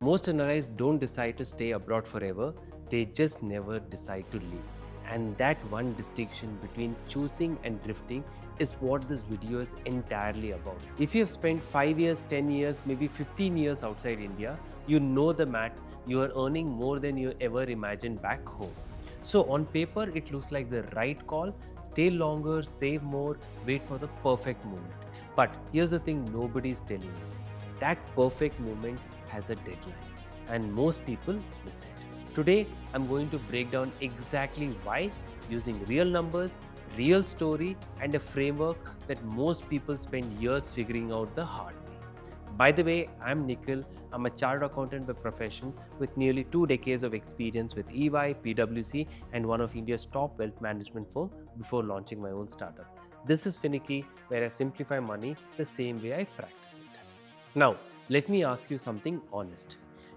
Most NRIs don't decide to stay abroad forever, they just never decide to leave. And that one distinction between choosing and drifting is what this video is entirely about. If you have spent 5 years, 10 years, maybe 15 years outside India, you know the math, you are earning more than you ever imagined back home. So on paper, it looks like the right call: stay longer, save more, wait for the perfect moment. But here's the thing nobody is telling you: that perfect moment has a deadline, and most people miss it. Today, I'm going to break down exactly why, using real numbers, real story, and a framework that most people spend years figuring out the hard way. By the way, I'm Nikhil. I'm a chartered accountant by profession with nearly 2 decades of experience with EY, PwC, and one of India's top wealth management firm before launching my own startup. This is Finicky, where I simplify money the same way I practice it. Now, let me ask you something honest.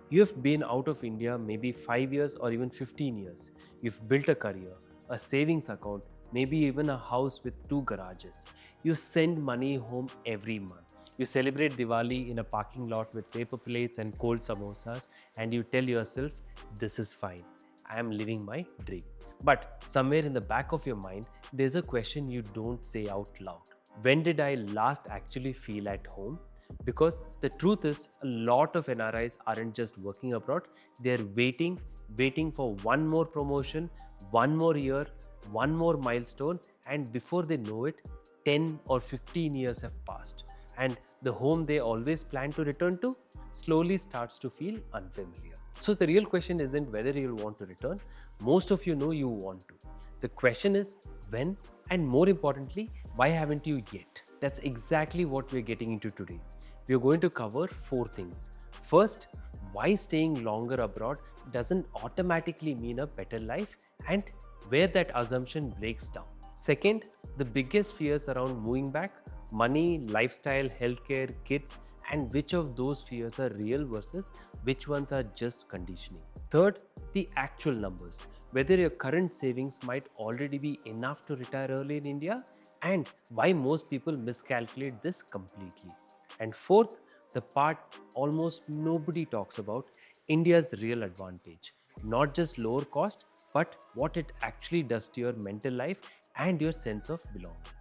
You have been out of India maybe 5 years or even 15 years. You've built a career, a savings account, maybe even a house with 2 garages. You send money home every month. You celebrate Diwali in a parking lot with paper plates and cold samosas, and you tell yourself, this is fine. I am living my dream. But somewhere in the back of your mind, there's a question you don't say out loud. When did I last actually feel at home? Because the truth is, a lot of NRIs aren't just working abroad, they're waiting for one more promotion, one more year, one more milestone, and before they know it, 10 or 15 years have passed. And the home they always plan to return to slowly starts to feel unfamiliar. So the real question isn't whether you'll want to return. Most of you know you want to. The question is when, and more importantly, why haven't you yet? That's exactly what we're getting into today. We are going to cover 4 things. First, why staying longer abroad doesn't automatically mean a better life, and where that assumption breaks down. Second, the biggest fears around moving back: money, lifestyle, healthcare, kids, and which of those fears are real versus which ones are just conditioning. Third, the actual numbers: whether your current savings might already be enough to retire early in India, and why most people miscalculate this completely. And fourth, the part almost nobody talks about: India's real advantage. Not just lower cost, but what it actually does to your mental life and your sense of belonging.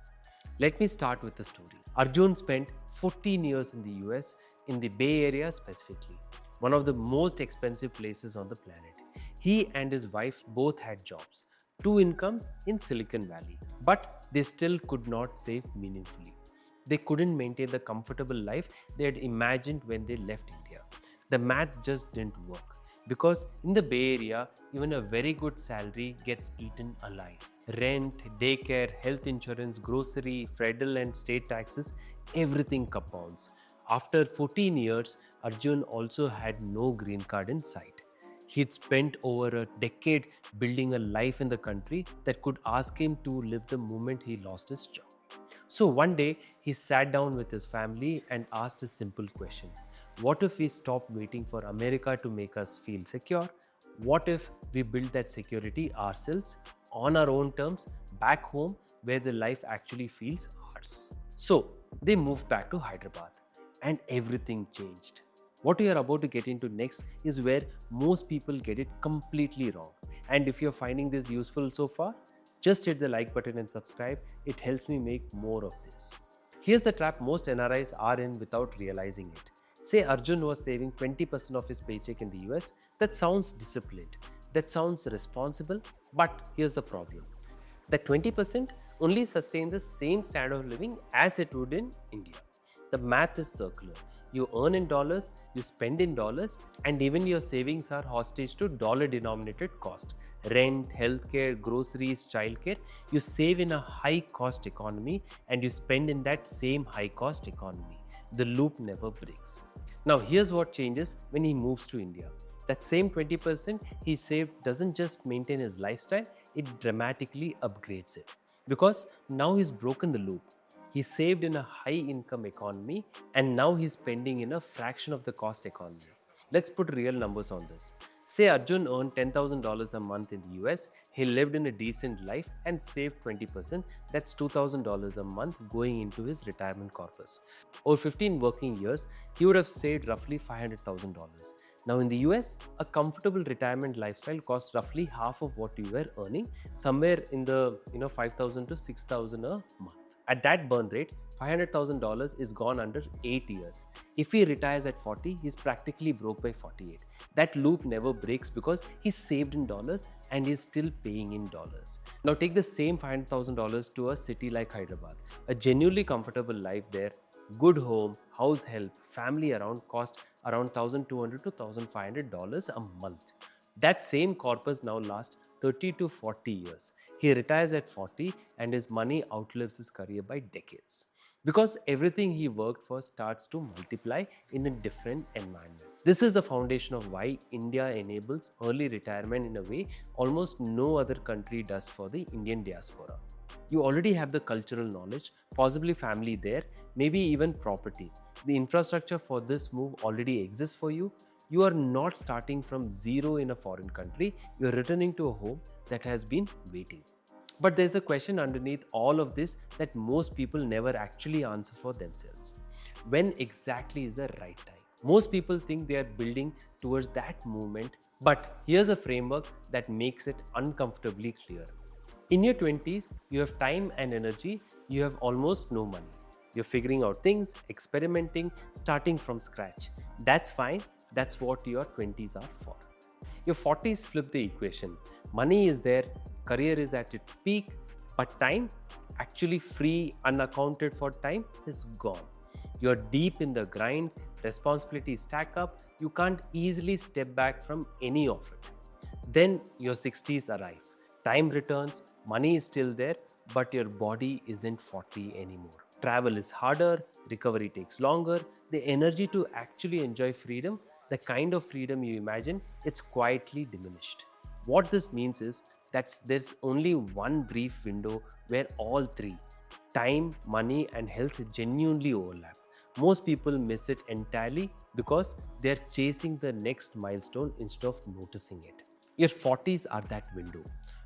Let me start with the story. Arjun spent 14 years in the US, in the Bay Area specifically, one of the most expensive places on the planet. He and his wife both had jobs, 2 incomes in Silicon Valley, but they still could not save meaningfully. They couldn't maintain the comfortable life they had imagined when they left India. The math just didn't work because in the Bay Area, even a very good salary gets eaten alive. Rent, daycare, health insurance, grocery, federal and state taxes, everything compounds. After 14 years, Arjun also had no green card in sight. He'd spent over a decade building a life in the country that could ask him to live the moment he lost his job. So one day, he sat down with his family and asked a simple question: what if we stop waiting for America to make us feel secure? What if we build that security ourselves on our own terms back home where the life actually feels ours? So they moved back to Hyderabad and everything changed. What we are about to get into next is where most people get it completely wrong. And if you're finding this useful so far, just hit the like button and subscribe. It helps me make more of this. Here's the trap most NRIs are in without realizing it. Say Arjun was saving 20% of his paycheck in the US. That sounds disciplined. That sounds responsible. But here's the problem: that 20% only sustains the same standard of living as it would in India. The math is circular. You earn in dollars, you spend in dollars, and even your savings are hostage to dollar denominated cost. Rent, healthcare, groceries, childcare. You save in a high cost economy and you spend in that same high cost economy. The loop never breaks. Now, here's what changes when he moves to India. That same 20% he saved doesn't just maintain his lifestyle, it dramatically upgrades it. Because now he's broken the loop. He saved in a high income economy and now he's spending in a fraction of the cost economy. Let's put real numbers on this. Say Arjun earned $10,000 a month in the US, he lived in a decent life and saved 20%, that's $2,000 a month going into his retirement corpus. Over 15 working years, he would have saved roughly $500,000. Now in the US, a comfortable retirement lifestyle costs roughly half of what you were earning, somewhere in the 5,000 to 6,000 a month. At that burn rate, $500,000 is gone under 8 years. If he retires at 40, he's practically broke by 48. That loop never breaks because he's saved in dollars and is still paying in dollars. Now take the same $500,000 to a city like Hyderabad. A genuinely comfortable life there, good home, house help, family around cost around $1,200 to $1,500 a month. That same corpus now lasts 30 to 40 years. He retires at 40 and his money outlives his career by decades. Because everything he worked for starts to multiply in a different environment. This is the foundation of why India enables early retirement in a way almost no other country does for the Indian diaspora. You already have the cultural knowledge, possibly family there, maybe even property. The infrastructure for this move already exists for you. You are not starting from zero in a foreign country, you are returning to a home that has been waiting. But there's a question underneath all of this that most people never actually answer for themselves. When exactly is the right time? Most people think they are building towards that movement, but here's a framework that makes it uncomfortably clear. In your 20s, you have time and energy, you have almost no money. You're figuring out things, experimenting, starting from scratch. That's fine, that's what your 20s are for. Your 40s flip the equation. Money is there, career is at its peak, but time, actually free, unaccounted for time, is gone. You're deep in the grind, responsibilities stack up, you can't easily step back from any of it. Then your 60s arrive. Time returns, money is still there, but your body isn't 40 anymore. Travel is harder, recovery takes longer, the energy to actually enjoy freedom, the kind of freedom you imagine, it's quietly diminished. What this means is that there's only one brief window where all three, time, money, and health, genuinely overlap. Most people miss it entirely because they're chasing the next milestone instead of noticing it. Your 40s are that window.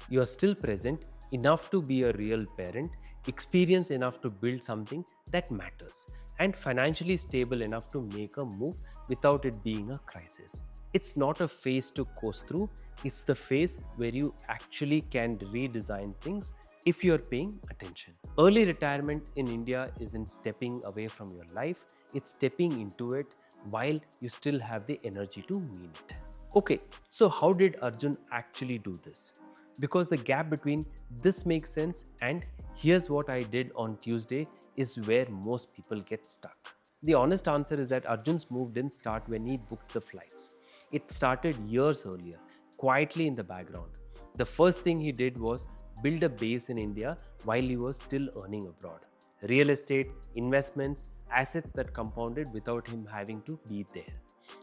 You are still present enough to be a real parent, experienced enough to build something that matters, and financially stable enough to make a move without it being a crisis. It's not a phase to coast through, it's the phase where you actually can redesign things if you're paying attention. Early retirement in India isn't stepping away from your life, it's stepping into it while you still have the energy to mean it. Okay, so how did Arjun actually do this? Because the gap between this makes sense and here's what I did on Tuesday is where most people get stuck. The honest answer is that Arjun's move didn't start when he booked the flights. It started years earlier, quietly in the background. The first thing he did was build a base in India while he was still earning abroad. Real estate, investments, assets that compounded without him having to be there.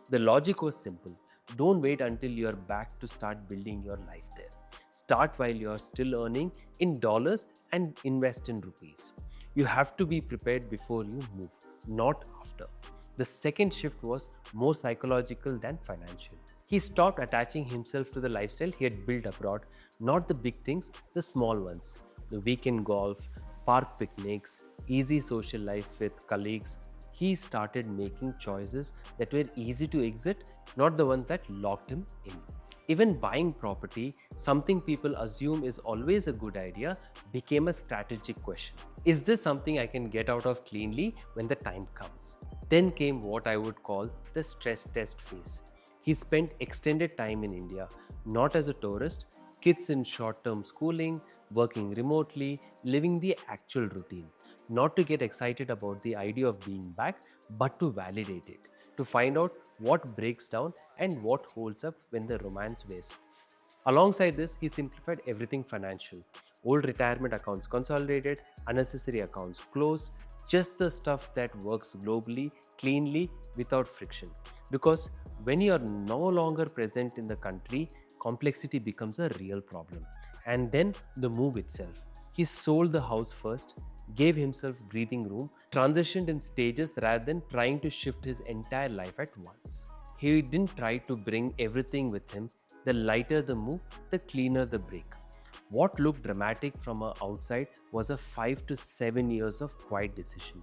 The logic was simple. Don't wait until you're back to start building your life there. Start while you're still earning in dollars and invest in rupees. You have to be prepared before you move, not after. The second shift was more psychological than financial. He stopped attaching himself to the lifestyle he had built abroad, not the big things, the small ones. The weekend golf, park picnics, easy social life with colleagues. He started making choices that were easy to exit, not the ones that locked him in. Even buying property, something people assume is always a good idea, became a strategic question. Is this something I can get out of cleanly when the time comes? Then came what I would call the stress test phase. He spent extended time in India, not as a tourist, kids in short-term schooling, working remotely, living the actual routine. Not to get excited about the idea of being back, but to validate it, to find out what breaks down and what holds up when the romance wears. Alongside this, he simplified everything financial. Old retirement accounts consolidated, unnecessary accounts closed, just the stuff that works globally, cleanly, without friction. Because when you are no longer present in the country, complexity becomes a real problem. And then the move itself. He sold the house first, gave himself breathing room, transitioned in stages rather than trying to shift his entire life at once. He didn't try to bring everything with him. The lighter the move, the cleaner the break. What looked dramatic from outside was a 5 to 7 years of quiet decision.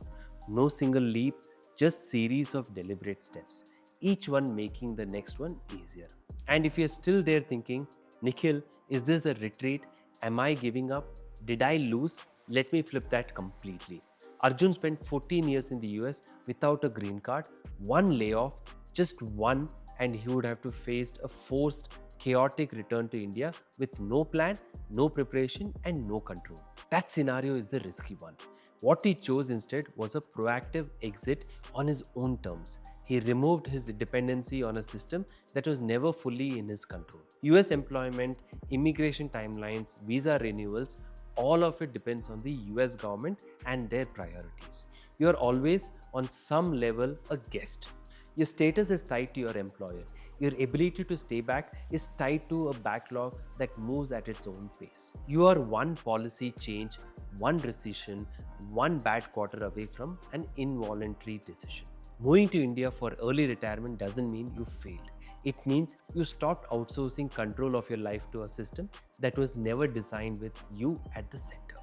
No single leap, just series of deliberate steps. each one making the next one easier. And if you're still there thinking, Nikhil, is this a retreat? Am I giving up? Did I lose? Let me flip that completely. Arjun spent 14 years in the US without a green card, one layoff, just one, and he would have to face a forced, chaotic return to India with no plan, no preparation, and no control. That scenario is the risky one. What he chose instead was a proactive exit on his own terms. He removed his dependency on a system that was never fully in his control. US employment, immigration timelines, visa renewals, all of it depends on the US government and their priorities. You are always, on some level, a guest. Your status is tied to your employer. Your ability to stay back is tied to a backlog that moves at its own pace. You are one policy change, one decision, one bad quarter away from an involuntary decision. Moving to India for early retirement doesn't mean you failed. It means you stopped outsourcing control of your life to a system that was never designed with you at the center.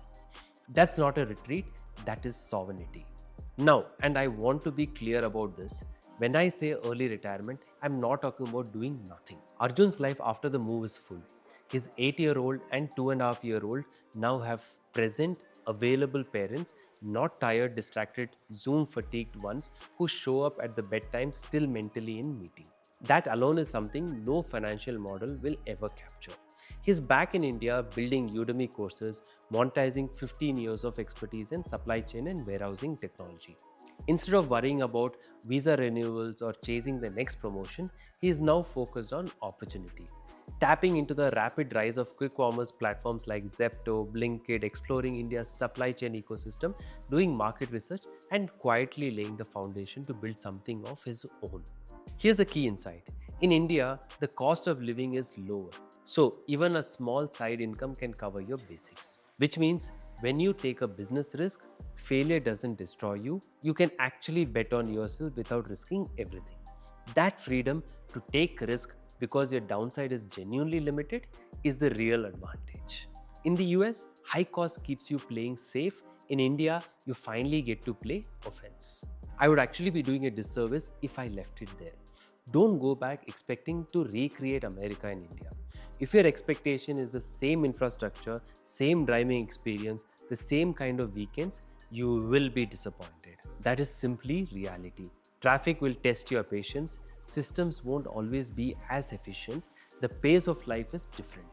That's not a retreat, that is sovereignty. Now, and I want to be clear about this, when I say early retirement, I'm not talking about doing nothing. Arjun's life after the move is full. His 8-year-old and 2.5-year-old now have present, available parents, not tired, distracted, Zoom fatigued ones who show up at the bedtime still mentally in meeting. That alone is something no financial model will ever capture. He's back in India building Udemy courses, monetizing 15 years of expertise in supply chain and warehousing technology. Instead of worrying about visa renewals or chasing the next promotion, he is now focused on opportunity. Tapping into the rapid rise of quick commerce platforms like Zepto, Blinkit, exploring India's supply chain ecosystem, doing market research, and quietly laying the foundation to build something of his own. Here's the key insight. In India, the cost of living is lower, so even a small side income can cover your basics. Which means when you take a business risk, failure doesn't destroy you. You can actually bet on yourself without risking everything. That freedom to take risk because your downside is genuinely limited is the real advantage. In the US, high cost keeps you playing safe. In India, you finally get to play offense. I would actually be doing a disservice if I left it there. Don't go back expecting to recreate America in India. If your expectation is the same infrastructure, same driving experience, the same kind of weekends, you will be disappointed. That is simply reality. Traffic will test your patience. Systems won't always be as efficient. The pace of life is different.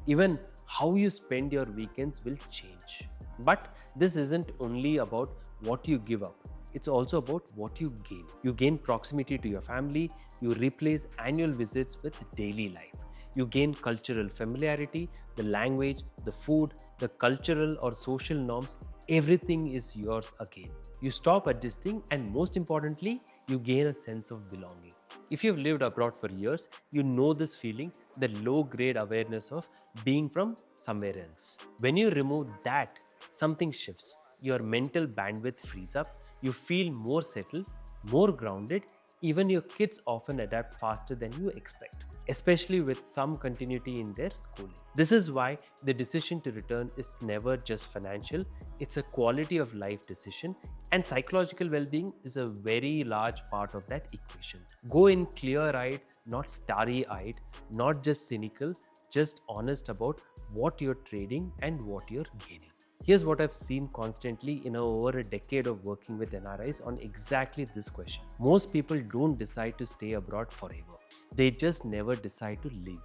Even how you spend your weekends will change. But this isn't only about what you give up. It's also about what you gain. You gain proximity to your family. You replace annual visits with daily life. You gain cultural familiarity, the language, the food, the cultural or social norms. Everything is yours again. You stop adjusting, and most importantly, you gain a sense of belonging. If you've lived abroad for years, you know this feeling, the low grade awareness of being from somewhere else. When you remove that, something shifts. Your mental bandwidth frees up, you feel more settled, more grounded. Even your kids often adapt faster than you expect, especially with some continuity in their schooling. This is why the decision to return is never just financial, it's a quality of life decision, and psychological well being is a very large part of that equation. Go in clear eyed, not starry eyed, not just cynical, just honest about what you're trading and what you're gaining. Here's what I've seen constantly in over a decade of working with NRIs on exactly this question. Most people don't decide to stay abroad forever. They just never decide to leave.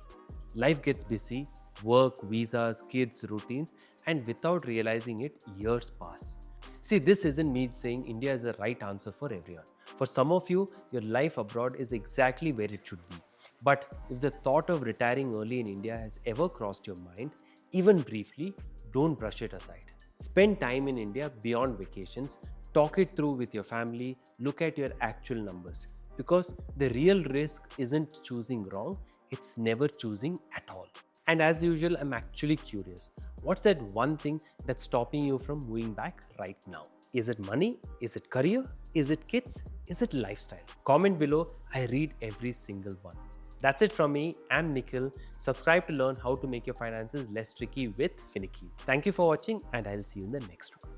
Life gets busy, work, visas, kids, routines, and without realizing it, years pass. See, this isn't me saying India is the right answer for everyone. For some of you, your life abroad is exactly where it should be. But if the thought of retiring early in India has ever crossed your mind, even briefly, don't brush it aside. Spend time in India beyond vacations, talk it through with your family, look at your actual numbers. Because the real risk isn't choosing wrong, it's never choosing at all. And as usual, I'm actually curious. What's that one thing that's stopping you from moving back right now? Is it money? Is it career? Is it kids? Is it lifestyle? Comment below. I read every single one. That's it from me. I'm Nikhil. Subscribe to learn how to make your finances less tricky with Finicky. Thank you for watching, and I'll see you in the next one.